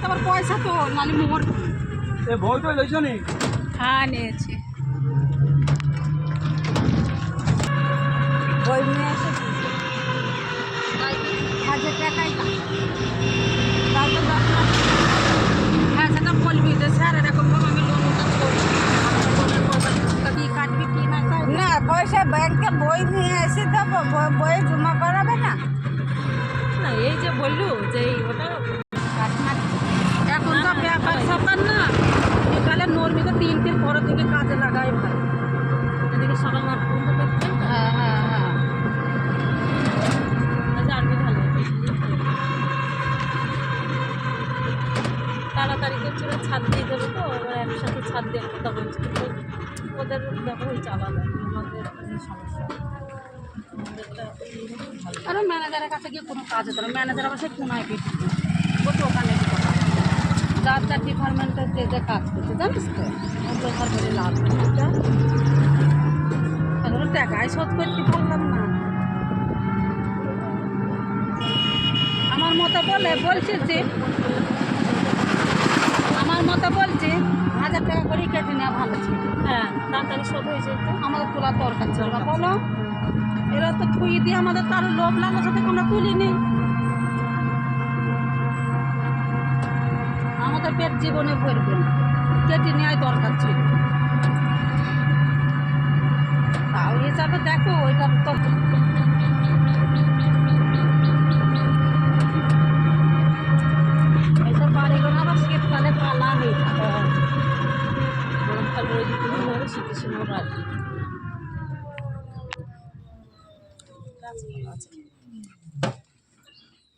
তোমার পয়সা তো নালে মোর বই তো লইছ নি? হ্যাঁ নিয়েছি বই নিয়ে এসেছি 1000 টাকাই তাও তো 10 লাখ হ্যাঁ সেটা বলবি যে স্যার এরকম ভাবে আমি লোন কি কাটবি কি না না পয়সা ব্যাংকে বই নিয়ে এসে দেবো বই জমা করাবে না না এই যে বললু যে ওটা এখন তো ব্যাপার সরকার না তাহলে নর্মিত 3 পর থেকে কাজে লাগাই ভাই এদিকে সকাল 9টা পর্যন্ত করতে হ্যাঁ হ্যাঁ হ্যাঁ আরবি ভালো তাড়াতাড়ি করছিল ছাদ দিয়ে দেবো তো ওরা একসাথে ছাদ দেওয়ার কথা বলছে কিন্তু ওদের ব্যবহারই চালাবে আমাদের সমস্যা আরে ম্যানেজারের কাছে গিয়ে কোনো কাজ হতো না ম্যানেজার আবার সে কোনায় পেটি ও তো ওখানে যার যার ডিপার্টমেন্টের যে কাজ করছে জানিস তো ওদের ঘর ধরে লাভ এখনো টাকাই শোধ করতে পারলাম না আমার মতো বলছে যে আমার মতো বলছে 1000 টাকা করে কেটে নেওয়া ভালো ছিল হ্যাঁ তাড়াতাড়ি শোধ হয়ে যেত আমাদের তোলার দরকার ছিল না বলো এরা তো থুই দিয়ে আমাদের তার লোভ লাগার সাথে আমরা তুলিনি আমাদের পেট জীবনে ভরবে না কেটে নেওয়াই দরকার ছিল তাও হিসাবে দেখো ওইটা তো এইসব বাড়িগুলো আবার শীতকালে পালা হয়ে থাকে গরমকাল রোদ দিতে শীতের সময় রাখি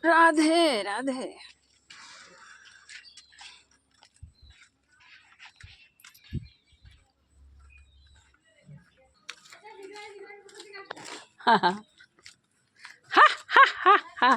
রাধে রাধে হা হা হা হা হা